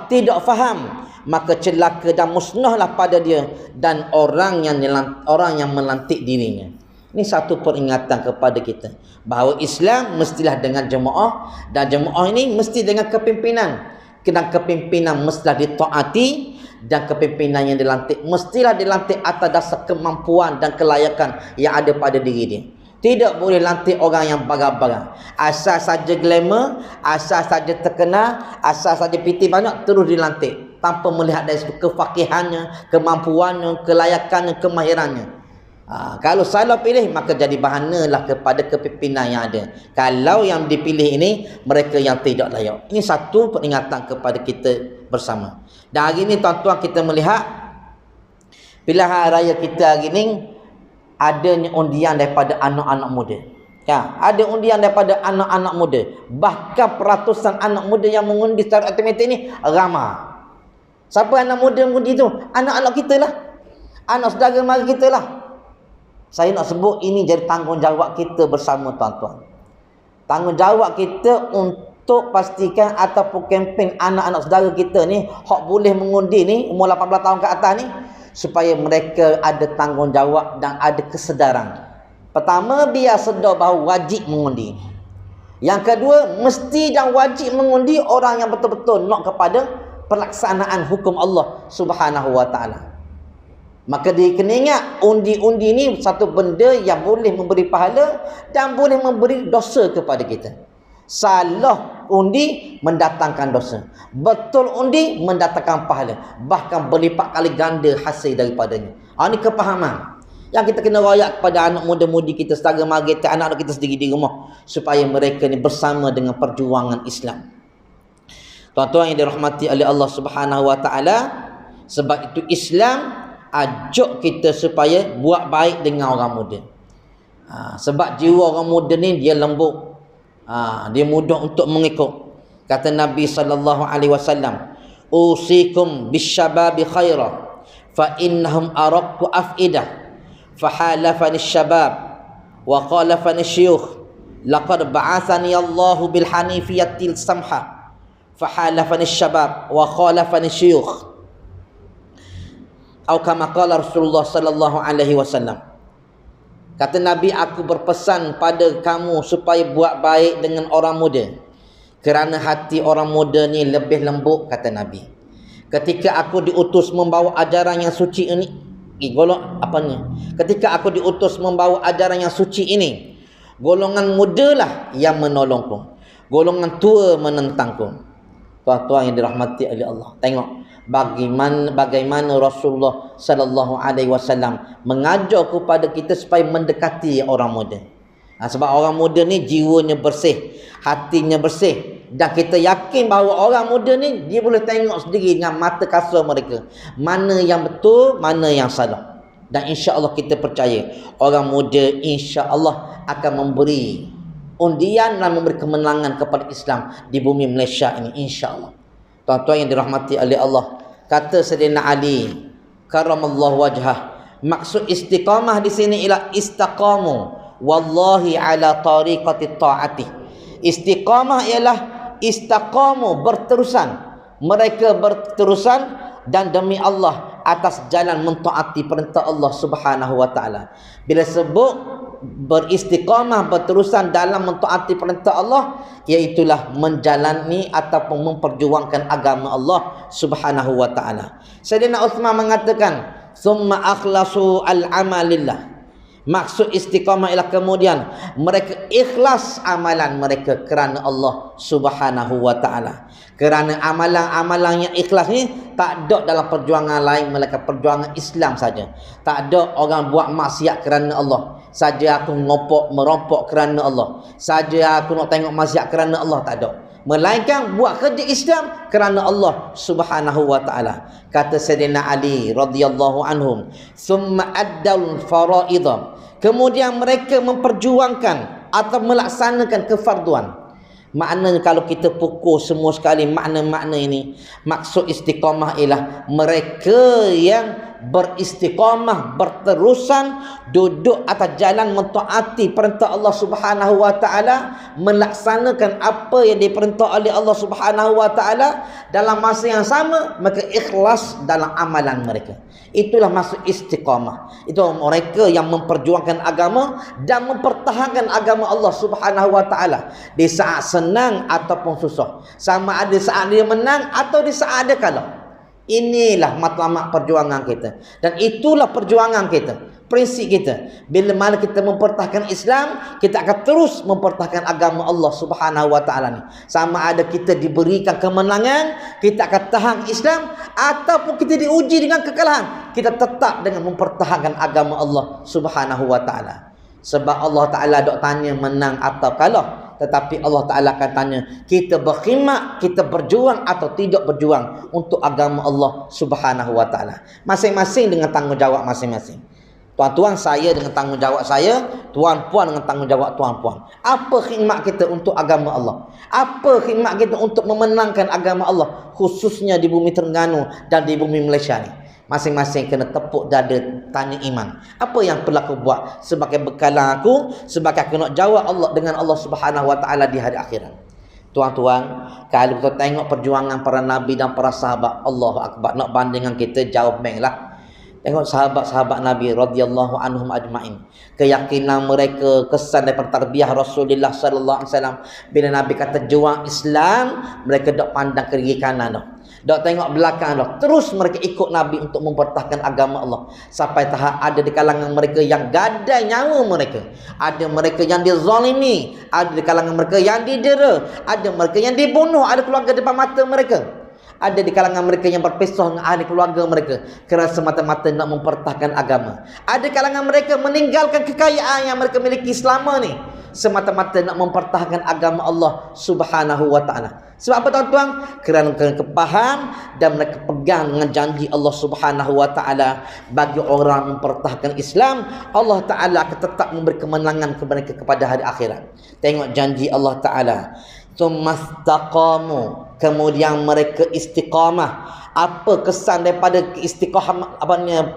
tidak faham, maka celaka dan musnahlah pada dia dan orang yang melantik dirinya. Ini satu peringatan kepada kita bahawa Islam mestilah dengan jemaah, dan jemaah ini mesti dengan kepimpinan. Dan kepimpinan mestilah ditaati, dan kepimpinan yang dilantik mestilah dilantik atas dasar kemampuan dan kelayakan yang ada pada diri dia. Tidak boleh lantik orang yang baga-baga. Asal saja glamour, asal saja terkenal, asal saja piti banyak, terus dilantik tanpa melihat dari kefaqihannya, kemampuannya, kelayakannya, kemahirannya. Kalau salah pilih, maka jadi bahanalah kepada kepimpinan yang ada. Kalau yang dipilih ini mereka yang tidak layak. Ini satu peringatan kepada kita bersama. Dan hari ini tuan-tuan, kita melihat pilihan raya kita hari ini adanya undian daripada anak-anak muda. Ya, ada undian daripada anak-anak muda. Bahkan peratusan anak muda yang mengundi secara automatik ni ramai. Siapa anak muda mengundi tu? Anak-anak kita lah, anak saudara mara kita lah. Saya nak sebut ini jadi tanggungjawab kita bersama, tuan-tuan. Tanggungjawab kita untuk pastikan ataupun kempen anak-anak saudara kita ni hak boleh mengundi ni, umur 18 tahun ke atas ni, supaya mereka ada tanggungjawab dan ada kesedaran. Pertama, biar sedar bahawa wajib mengundi. Yang kedua, mesti dan wajib mengundi orang yang betul-betul nak kepada pelaksanaan hukum Allah Subhanahu wa taala. Maka dia kena ingat, undi-undi ni satu benda yang boleh memberi pahala dan boleh memberi dosa kepada kita. Salah undi mendatangkan dosa, betul undi mendatangkan pahala, bahkan berlipat kali ganda hasil daripadanya. Ini kepahaman yang kita kena royak kepada anak muda-mudi kita, saudara mara kita, anak-anak kita sendiri di rumah, supaya mereka ni bersama dengan perjuangan Islam. Tuan-tuan yang dirahmati oleh Allah Subhanahu wa taala, sebab itu Islam ajak kita supaya buat baik dengan orang muda. Sebab jiwa orang muda ni dia lembut, dia mudah untuk mengikut. Kata Nabi sallallahu alaihi wasallam, usikum bisyababi khaira fa innahum araqqu afidah fa halafani syabab wa qalafani syuyukh laqad ba'athani Allahu bil hanifiyatil samha fa halafani syabab wa qalafani syuyukh. Atau kama qala Rasulullah sallallahu alaihi wasallam. Kata Nabi, aku berpesan pada kamu supaya buat baik dengan orang muda, kerana hati orang muda ni lebih lembut, kata Nabi. Ketika aku diutus membawa ajaran yang suci ini, ketika aku diutus membawa ajaran yang suci ini, golongan mudalah yang menolongku, golongan tua menentangku. Tuan-tuan yang dirahmati oleh Allah, tengok bagaimana Rasulullah sallallahu alaihi wasallam mengajar kepada kita supaya mendekati orang muda. Sebab orang muda ni jiwanya bersih, hatinya bersih, dan kita yakin bahawa orang muda ni dia boleh tengok sendiri dengan mata kasar mereka mana yang betul, mana yang salah. Dan insya-Allah kita percaya orang muda insya-Allah akan memberi undian dan memberi kemenangan kepada Islam di bumi Malaysia ini, insya-Allah. Tuan-tuan yang dirahmati oleh Allah, kata Sayyidina Ali karamallahu wajhah, maksud istiqamah di sini ialah istaqamu wallahi ala tariqati taati. Istiqamah ialah istaqamu, berterusan, mereka berterusan dan demi Allah atas jalan mentaati perintah Allah Subhanahu wa taala. Bila sebut beristiqamah, berterusan dalam mentaati perintah Allah, iaitulah menjalani ataupun memperjuangkan agama Allah Subhanahu wa taala. Sayyidina Uthman mengatakan, "Tsumma akhlasu al-amalillah Maksud istiqamah ialah kemudian mereka ikhlas amalan mereka kerana Allah Subhanahu wa taala. Kerana amalan-amalan yang ikhlas ni tak ada dalam perjuangan lain melainkan perjuangan Islam saja. Tak ada orang buat maksiat kerana Allah. Saja aku merompok kerana Allah. Saja aku nak tengok maksiat kerana Allah, tak ada. Melainkan buat kerja Islam kerana Allah Subhanahu wa taala. Kata Sayyidina Ali radhiyallahu anhum, "Tsumma addal faraidha." Kemudian mereka memperjuangkan atau melaksanakan kefarduan. Maknanya kalau kita pukul semua sekali makna-makna ini, maksud istiqamah ialah mereka yang beristiqamah, berterusan duduk atas jalan mentaati perintah Allah Subhanahu wa taala, melaksanakan apa yang diperintah oleh Allah Subhanahu wa taala dalam masa yang sama, maka ikhlas dalam amalan mereka. Itulah maksud istiqamah. Itu mereka yang memperjuangkan agama dan mempertahankan agama Allah Subhanahu wa taala di saat senang ataupun susah. Sama ada saat dia menang atau di saat dia kalah. Inilah matlamat perjuangan kita. Dan itulah perjuangan kita, prinsip kita. Bila mana kita mempertahankan Islam, kita akan terus mempertahankan agama Allah Subhanahu wa taala ni. Sama ada kita diberikan kemenangan, kita akan tahan Islam, ataupun kita diuji dengan kekalahan, kita tetap dengan mempertahankan agama Allah Subhanahu wa taala. Sebab Allah Taala dok tanya menang atau kalah, tetapi Allah Ta'ala akan tanya kita berkhidmat, kita berjuang atau tidak berjuang untuk agama Allah Subhanahu wa ta'ala. Masing-masing dengan tanggungjawab masing-masing. Tuan-tuan saya dengan tanggungjawab saya, tuan-puan dengan tanggungjawab tuan-puan. Apa khidmat kita untuk agama Allah? Apa khidmat kita untuk memenangkan agama Allah, khususnya di bumi Terengganu dan di bumi Malaysia ni? Masing-masing kena tepuk dada, tanya iman. Apa yang perlu aku buat sebagai bekalan aku, sebagai aku nak jawab Allah dengan Allah Subhanahu wa taala di hari akhirat. Tuan-tuan, kalau kita tengok perjuangan para nabi dan para sahabat, Allahu akbar, nak bandingkan kita jauh menglah. Tengok sahabat-sahabat Nabi radhiyallahu anhum ajmain. Keyakinan mereka, kesan daripada tarbiyah Rasulullah sallallahu alaihi wasallam. Bila Nabi kata juang Islam, mereka tak pandang ke kiri kanan dah. Tak tengok belakang dah. Terus mereka ikut Nabi untuk mempertahankan agama Allah. Sampai tahap ada di kalangan mereka yang gadai nyawa mereka. Ada mereka yang dizalimi, ada di kalangan mereka yang didera, ada mereka yang dibunuh, ada keluarga depan mata mereka. Ada di kalangan mereka yang berpisah dengan ahli keluarga mereka kerana semata-mata nak mempertahankan agama. Ada di kalangan mereka meninggalkan kekayaan yang mereka miliki selama ni semata-mata nak mempertahankan agama Allah Subhanahu wa taala. Sebab apa tuan-tuan? Kerana kepaham dan mereka pegang dengan janji Allah Subhanahu wa taala, bagi orang mempertahankan Islam, Allah taala akan tetap memberi kemenangan kepada mereka kepada hari akhirat. Tengok janji Allah taala. Tsumastaqamu, kemudian mereka istiqamah. Apa kesan daripada istiqamah,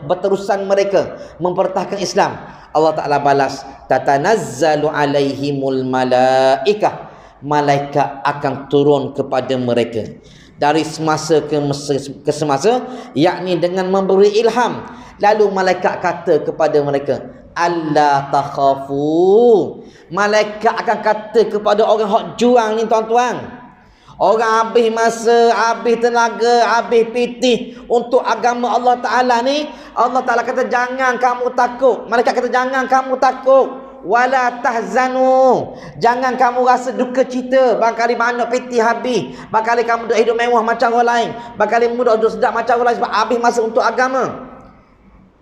berterusan mereka mempertahankan Islam? Allah Ta'ala balas, tatanazzalu alaihimul malaikah, malaikat akan turun kepada mereka dari semasa ke semasa, yakni dengan memberi ilham. Lalu malaikat kata kepada mereka, alla takhafu. Malaikat akan kata kepada orang hak juang ni tuan-tuan, orang habis masa, habis tenaga, habis pitih untuk agama Allah Ta'ala ni, Allah Ta'ala kata jangan kamu takut. Malaikat kata jangan kamu takut, wala tahzanu, jangan kamu rasa duka cita. Bakal banyak pitih habis, bakal kamu duk hidup mewah macam orang lain, bakal kamu duk sedap macam orang lain sebab habis masa untuk agama.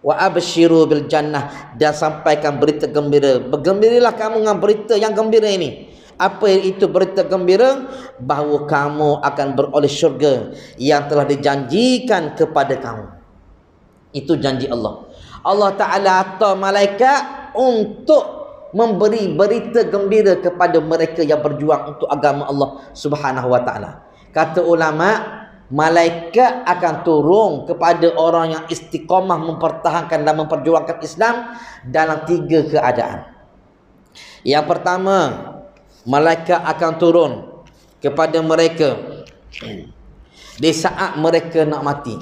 Wa absyiru bil jannah, dan sampaikan berita gembira. Bergembiralah kamu dengan berita yang gembira ini. Apa itu berita gembira? Bahawa kamu akan beroleh syurga yang telah dijanjikan kepada kamu. Itu janji Allah. Allah Ta'ala atau malaikat untuk memberi berita gembira kepada mereka yang berjuang untuk agama Allah Subhanahu wa Ta'ala. Kata ulama, malaikat akan turun kepada orang yang istiqamah mempertahankan dan memperjuangkan Islam dalam 3 keadaan. Yang pertama, malaikat akan turun kepada mereka di saat mereka nak mati.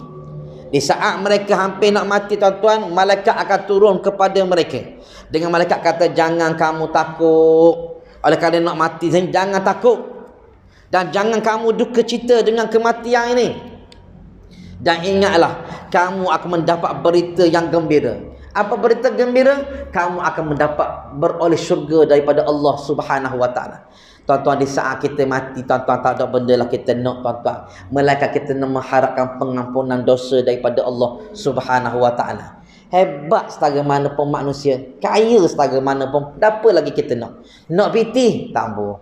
Di saat mereka hampir nak mati tuan-tuan, malaikat akan turun kepada mereka dengan malaikat kata jangan kamu takut. Oleh kerana nak mati, jangan takut. Dan jangan kamu duka cita dengan kematian ini. Dan ingatlah, kamu akan mendapat berita yang gembira. Apa berita gembira? Kamu akan mendapat beroleh syurga daripada Allah Subhanahu wa taala. Tuan-tuan, di saat kita mati, tuan-tuan, tak ada benda lah kita nak, tuan-tuan, melainkan kita nak mengharapkan pengampunan dosa daripada Allah Subhanahu wa taala. Hebat setara mana pun manusia, kaya setara mana pun, apa lagi kita nak? Nak piti, tambah.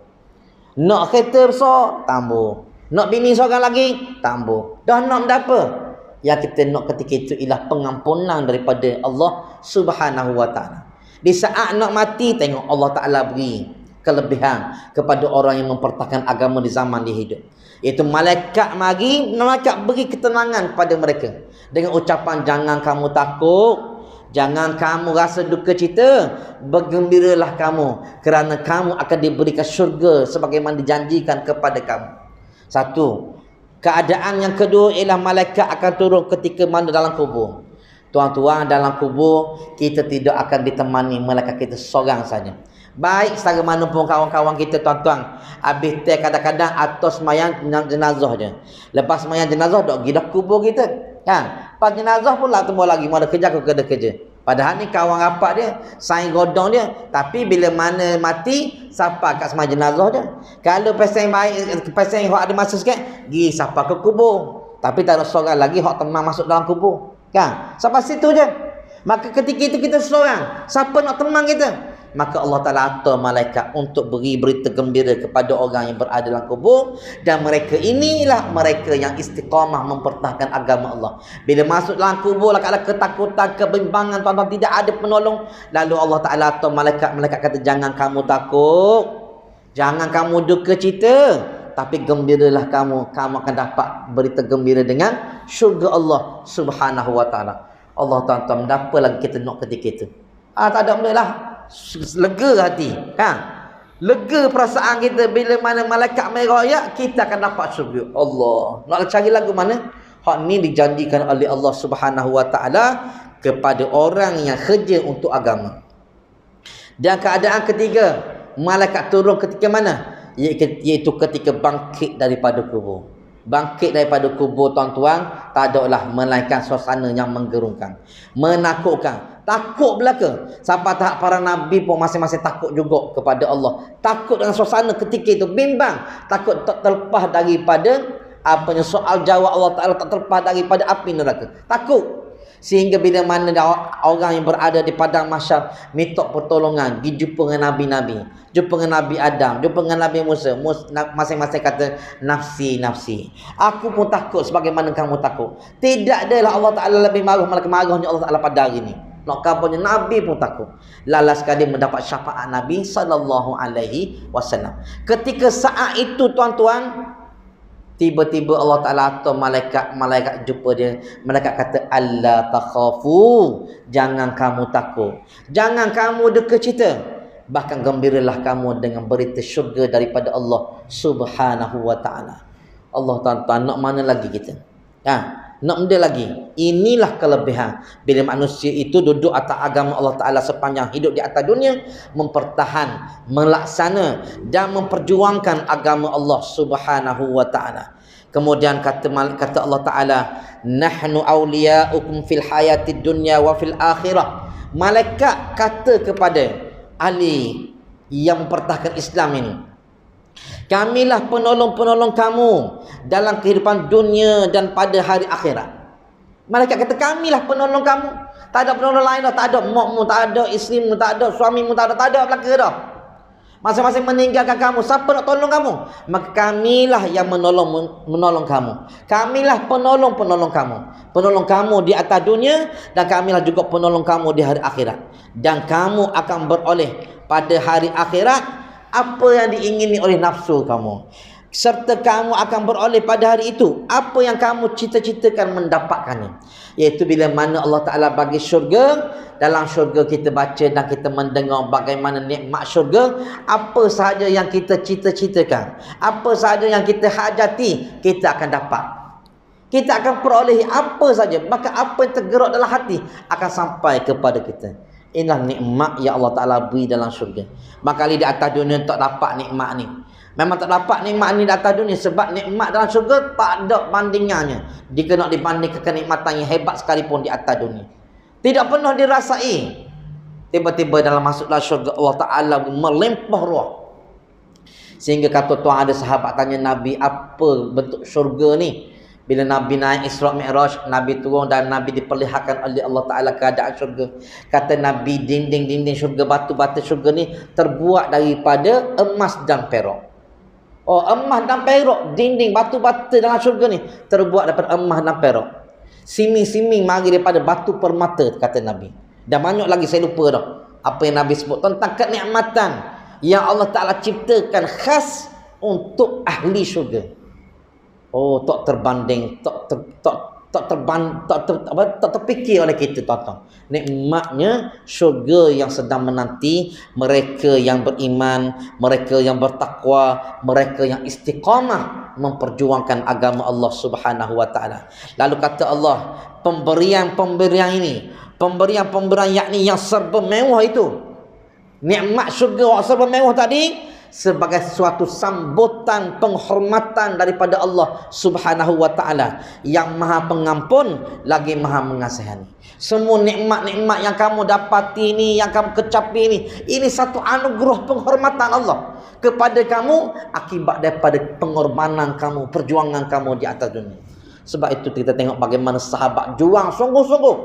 Nak kereta besar, tambah. Nak bini seorang lagi, tambah. Dah nak benda apa? Yang kita nak ketika itu ialah pengampunan daripada Allah Subhanahu wa taala. Di saat nak mati, tengok Allah Taala beri kelebihan kepada orang yang mempertahankan agama di zaman dia hidup. Iaitu malaikat beri ketenangan kepada mereka dengan ucapan, jangan kamu takut, jangan kamu rasa duka cita, bergembiralah kamu kerana kamu akan diberikan syurga sebagaimana dijanjikan kepada kamu. Satu. Keadaan yang kedua ialah malaikat akan turun ketika mana dalam kubur. Tuan-tuan, dalam kubur kita tidak akan ditemani malaikat, kita seorang saja. Baik setara mana pun kawan-kawan kita, tuan-tuan, habis teh kadang-kadang atas semayang jenazah je. Lepas semayang jenazah dok pergi dah kubur kita. Kan? Pas jenazah pula temu lagi, mau ada kerja ke kerja. Padahal ni kawan rapat dia, saing godong dia, tapi bila mana mati, siapa kat semayang jenazah dia. Kalau pasang baik, pasang hok ada masa sikit, pergi siapa ke kubur. Tapi tak ada seorang lagi hok temang masuk dalam kubur. Kan? Sampai situ je. Maka ketika itu kita seorang, siapa nak temang kita? Maka Allah Ta'ala atur malaikat untuk beri berita gembira kepada orang yang berada dalam kubur. Dan mereka inilah mereka yang istiqamah mempertahankan agama Allah. Bila masuk dalam kubur, kalau ketakutan, kebimbangan, tuan-tuan, tidak ada penolong, lalu Allah Ta'ala atur malaikat kata, jangan kamu takut, jangan kamu duka cita, tapi gembiralah kamu akan dapat berita gembira dengan syurga Allah Subhanahu wa taala. Allah, tuan-tuan, apa lagi kita nak ketika itu? Tak ada benda lah. Lega hati, kan? Lega perasaan kita bila mana malaikat merayat, kita akan dapat syurga Allah. Nak cari lagu mana? Hak ni dijanjikan oleh Allah Subhanahu wa taala kepada orang yang kerja untuk agama. Dan keadaan ketiga, malaikat turun ketika mana? Iaitu ketika bangkit daripada kubur. Bangkit daripada kubur, tuan-tuan, tak adalah melainkan suasana yang menggerunkan, menakutkan. Takut belaka. Sampai tahap para nabi pun masing-masing takut juga kepada Allah. Takut dengan suasana ketika itu, bimbang. Takut tak terlepas daripada soal jawab Allah Ta'ala, tak terlepas daripada api neraka. Takut. Sehingga bila mana orang yang berada di padang mahsyar minta pertolongan, dijumpa dengan nabi-nabi, jumpa dengan Nabi Adam, jumpa dengan Nabi Musa, masing-masing kata, nafsi, nafsi. Aku pun takut sebagaimana kamu takut. Tidak adalah Allah Ta'ala lebih marah, malah marahnya Allah Ta'ala pada hari ini. Nak kabarnya Nabi pun takut. Lalas sekali mendapat syafaat Nabi sallallahu alaihi wasallam. Ketika saat itu, tuan-tuan, tiba-tiba Allah Ta'ala atau malaikat jumpa dia. Malaikat kata, alla takhafu, jangan kamu takut, jangan kamu duka cita, bahkan gembiralah kamu dengan berita syurga daripada Allah Subhanahu wa ta'ala. Allah, tuan-tuan, nak mana lagi kita? Nak benda lagi? Inilah kelebihan bila manusia itu duduk atas agama Allah Ta'ala sepanjang hidup di atas dunia, mempertahan, melaksana dan memperjuangkan agama Allah Subhanahu wa ta'ala. Kemudian kata Allah Ta'ala, nahnu awliya'ukum fil hayatid dunya wa fil akhirah. Malaikat kata kepada ahli yang mempertahankan Islam ini, kamilah penolong-penolong kamu dalam kehidupan dunia dan pada hari akhirat. Malaikat kata, kamilah penolong kamu. Tak ada penolong lain dah. Tak ada makmu, tak ada isterimu, tak ada suamimu, tak ada belaka dah. Masing-masing meninggalkan kamu. Siapa nak tolong kamu? Maka kamilah yang menolong kamu. Kamilah penolong-penolong kamu. Penolong kamu di atas dunia, dan kamilah juga penolong kamu di hari akhirat. Dan kamu akan beroleh pada hari akhirat apa yang diingini oleh nafsu kamu, serta kamu akan beroleh pada hari itu apa yang kamu cita-citakan mendapatkannya. Iaitu bila mana Allah Ta'ala bagi syurga, dalam syurga kita baca dan kita mendengar bagaimana nikmat syurga. Apa sahaja yang kita cita-citakan, apa sahaja yang kita hajati, kita akan dapat. Kita akan peroleh apa saja, bahkan apa yang tergerak dalam hati akan sampai kepada kita. Inilah nikmat yang Allah Ta'ala beri dalam syurga. Makali di atas dunia tak dapat nikmat ni. Memang tak dapat nikmat ni di atas dunia, sebab nikmat dalam syurga tak ada bandingannya jika nak dibandingkan kenikmatan yang hebat sekalipun di atas dunia. Tidak pernah dirasai. Tiba-tiba dalam masuklah syurga Allah Ta'ala melimpah ruah. Sehingga kata tuan ada sahabat tanya Nabi, apa bentuk syurga ni? Bila Nabi naik Isra Mi'raj, Nabi turun dan Nabi diperlihatkan oleh Allah Ta'ala keadaan syurga. Kata Nabi, dinding-dinding syurga, batu-batu syurga ni terbuat daripada emas dan perak. Oh, emas dan perak, dinding batu-batu dalam syurga ni terbuat daripada emas dan perak. Siming-siming mari daripada batu permata, kata Nabi. Dan banyak lagi saya lupa dah apa yang Nabi sebut tentang kenikmatan yang Allah Ta'ala ciptakan khas untuk ahli syurga. Oh, tak terbanding, tak terfikir oleh kita, tuan-tuan. Nikmatnya syurga yang sedang menanti mereka yang beriman, mereka yang bertakwa, mereka yang istiqamah memperjuangkan agama Allah Subhanahu wa Ta'ala. Lalu kata Allah, pemberian-pemberian ini, pemberian-pemberian yakni yang serba mewah itu, nikmat syurga yang serba mewah tadi, sebagai suatu sambutan penghormatan daripada Allah Subhanahu wa Ta'ala yang Maha Pengampun lagi Maha Mengasihani. Semua nikmat-nikmat yang kamu dapati ini, yang kamu kecapi ini satu anugerah penghormatan Allah kepada kamu akibat daripada pengorbanan kamu, perjuangan kamu di atas dunia. Sebab itu kita tengok bagaimana sahabat juang sungguh-sungguh,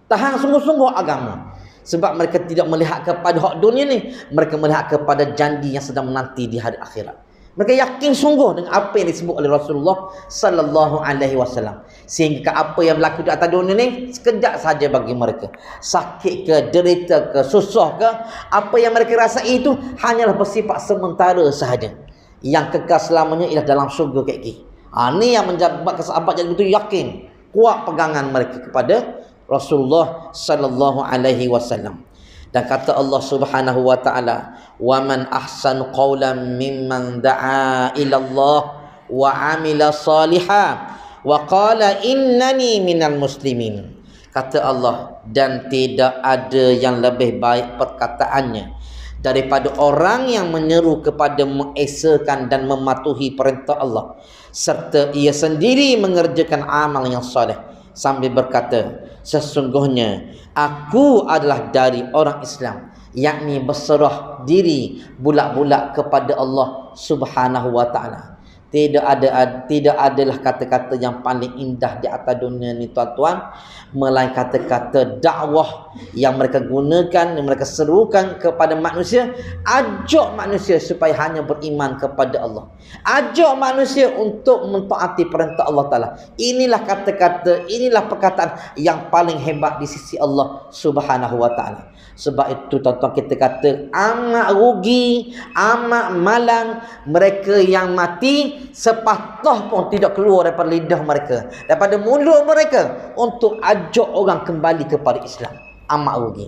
tahan sungguh-sungguh agama. Sebab mereka tidak melihat kepada hak dunia ni, mereka melihat kepada janji yang sedang menanti di hari akhirat. Mereka yakin sungguh dengan apa yang disebut oleh Rasulullah sallallahu alaihi wasallam. Sehingga apa yang berlaku di atas dunia ni sekejap saja bagi mereka. Sakit ke, derita ke, susah ke, apa yang mereka rasai itu hanyalah bersifat sementara sahaja. Yang kekal selamanya ialah dalam syurga kaki. Ini yang menjadikan sahabat jadi betul yakin, kuat pegangan mereka kepada Rasulullah sallallahu alaihi wasallam. Dan kata Allah Subhanahu wa Ta'ala, "Wa man ahsanu qawlan mimman da'a ila Allah wa 'amila salihan wa qala innani minal muslimin." Kata Allah, dan tidak ada yang lebih baik perkataannya daripada orang yang menyeru kepada mengesakan dan mematuhi perintah Allah serta ia sendiri mengerjakan amal yang soleh, sambil berkata, sesungguhnya aku adalah dari orang Islam, yakni berserah diri bulat-bulat kepada Allah Subhanahu wa Ta'ala. Tidak adalah kata-kata yang paling indah di atas dunia ni, tuan-tuan, melainkan kata-kata dakwah yang mereka gunakan, yang mereka serukan kepada manusia, ajak manusia supaya hanya beriman kepada Allah, ajak manusia untuk mentaati perintah Allah Ta'ala. Inilah kata-kata, inilah perkataan yang paling hebat di sisi Allah Subhanahu wa Ta'ala. Sebab itu, tuan-tuan, kita kata amat rugi, amat malang mereka yang mati sepatah pun tidak keluar daripada lidah mereka, daripada mulut mereka untuk ajak orang kembali kepada Islam. Amat rugi.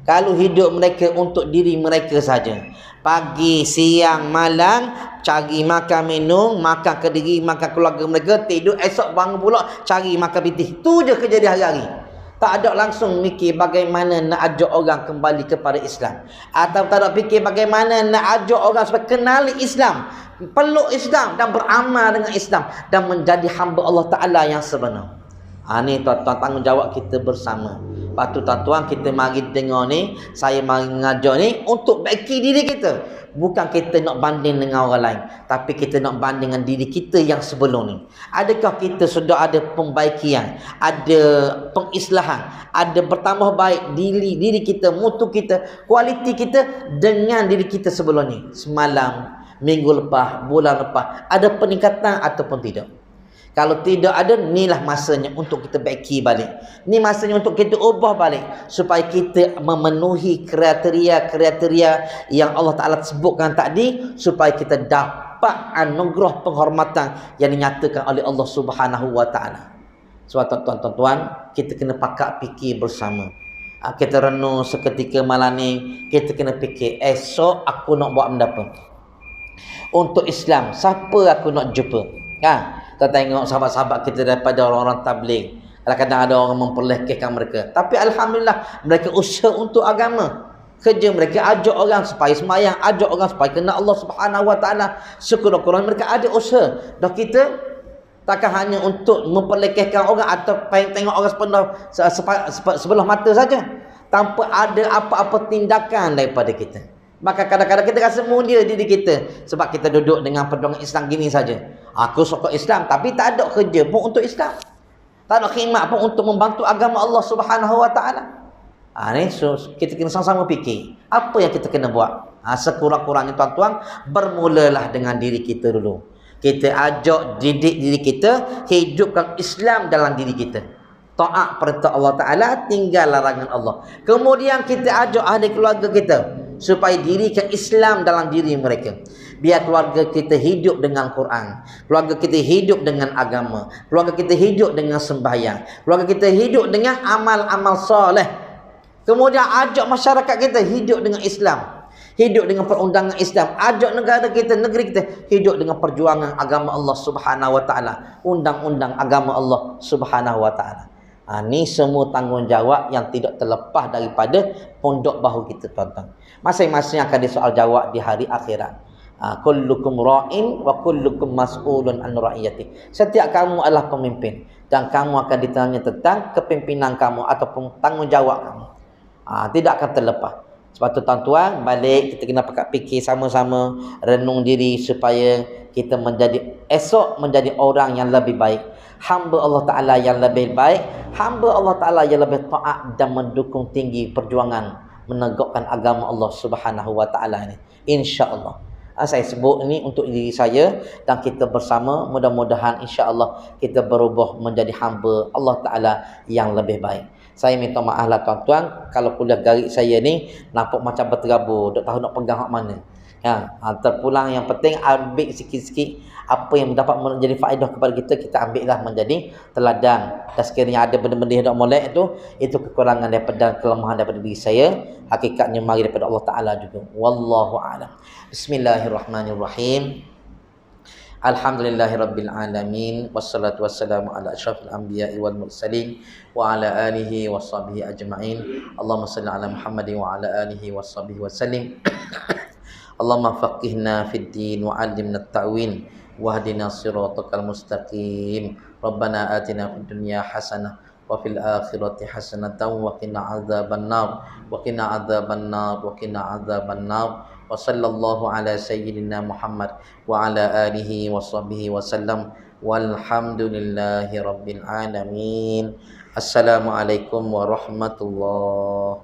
Kalau hidup mereka untuk diri mereka saja, pagi, siang, malam, cari makan minum, makan ke diri, makan keluarga mereka, tidur, esok bangun pula cari makan pitih. Tu je kerja dia hari-hari. Tak ada langsung mikir bagaimana nak ajak orang kembali kepada Islam, atau tak ada fikir bagaimana nak ajak orang supaya kenali Islam, peluk Islam dan beramal dengan Islam dan menjadi hamba Allah Ta'ala yang sebenar. Ini tuan-tuan tanggungjawab kita bersama. Lepas tu, tuan-tuan, kita mari dengar ni, saya mari mengajar ni untuk baiki diri kita. Bukan kita nak banding dengan orang lain, tapi kita nak banding dengan diri kita yang sebelum ni. Adakah kita sudah ada pembaikian, ada pengislahan, ada bertambah baik diri kita, mutu kita, kualiti kita dengan diri kita sebelum ni? Semalam, minggu lepas, bulan lepas, ada peningkatan ataupun tidak? Kalau tidak ada, inilah masanya untuk kita baiki balik. Ini masanya untuk kita ubah balik, supaya kita memenuhi kriteria-kriteria yang Allah Ta'ala sebutkan tadi, supaya kita dapat anugerah penghormatan yang dinyatakan oleh Allah Subhanahu wa Ta'ala. Sebab tuan-tuan, kita kena pakat fikir bersama. Kita renung seketika malam ni, kita kena fikir, esok aku nak buat benda apa? Untuk Islam, siapa aku nak jumpa? Kita tengok sahabat-sahabat kita daripada orang-orang tabligh, kadang-kadang ada orang memperlekehkan mereka, tapi alhamdulillah mereka usaha untuk agama. Kerja mereka ajak orang supaya sembahyang, ajak orang supaya kenal Allah Subhanahu wa Ta'ala. Syukur-syukur mereka ada usaha. Dah kita Takkan hanya untuk memperlekehkan orang atau tengok orang sebelah mata saja, tanpa ada apa-apa tindakan daripada kita. Maka kadang-kadang kita rasa mulia diri kita sebab kita duduk dengan perjuangan Islam gini saja. Aku sokong Islam tapi tak ada kerja pun untuk Islam. Tak ada khidmat pun untuk membantu agama Allah Subhanahu Wa Taala. Ni so, kita kena sama-sama fikir apa yang kita kena buat. Sekurang-kurangnya tuan-tuan, bermulalah dengan diri kita dulu. Kita ajak didik diri kita, hidupkan Islam dalam diri kita. Taat perintah Allah Ta'ala, tinggal larangan Allah. Kemudian kita ajak ahli keluarga kita supaya dirikan Islam dalam diri mereka. Biar keluarga kita hidup dengan Quran, keluarga kita hidup dengan agama, keluarga kita hidup dengan sembahyang, keluarga kita hidup dengan amal-amal soleh. Kemudian ajak masyarakat kita hidup dengan Islam, hidup dengan perundangan Islam. Ajak negara kita, negeri kita hidup dengan perjuangan agama Allah Subhanahu Wa Taala, undang-undang agama Allah Subhanahu Wa Taala. Ni semua tanggungjawab yang tidak terlepas daripada pondok bahu kita, tuan-tuan. Masing-masing akan disoal jawab di hari akhirat. Kullukum ra'in wa kullukum mas'ulun an ra'iyati. Setiap kamu adalah pemimpin dan kamu akan ditanya tentang kepimpinan kamu ataupun tanggungjawab kamu. Tidak akan terlepas. Sebab tu tuan-tuan, balik kita kena fikir sama-sama, renung diri supaya kita esok menjadi orang yang lebih baik, hamba Allah Ta'ala yang lebih baik, hamba Allah Ta'ala yang lebih taat dan mendukung tinggi perjuangan menegakkan agama Allah Subhanahu Wa Ta'ala ini, insya-Allah. Saya sebut ini untuk diri saya dan kita bersama, mudah-mudahan insya-Allah kita berubah menjadi hamba Allah Ta'ala yang lebih baik. Saya minta maaf lah tuan-tuan, kalau kuliah garik saya ni nampak macam berterabur, tak tahu nak pegang hak mana. Terpulang, yang penting ambil sikit-sikit apa yang dapat menjadi faedah kepada kita, kita ambillah menjadi teladan. Dan sekiranya ada benda-benda yang tak molek itu kekurangan daripada, kelemahan daripada diri saya, hakikatnya mari daripada Allah Ta'ala juga. Wallahu a'lam. Bismillahirrahmanirrahim. Alhamdulillahirabbil alamin, wassalatu wassalamu ala asyrafil anbiya'i wal mursalin wa ala alihi washabihi ajma'in. Allahumma shalli ala Muhammadin wa ala alihi washabihi wasallim. Allahumma faqihna fid din wa 'allimna at-ta'wil wahdina siratal mustaqim. Rabbana atina fid dunya hasanah wa fil akhirati hasanatan wa qina adzabannar wa qina adzabannar wa qina adzabannar. Wa sallallahu ala sayyidina Muhammad wa ala alihi wa sahbihi wa sallam walhamdulillahi rabbil alamin. Assalamualaikum warahmatullahi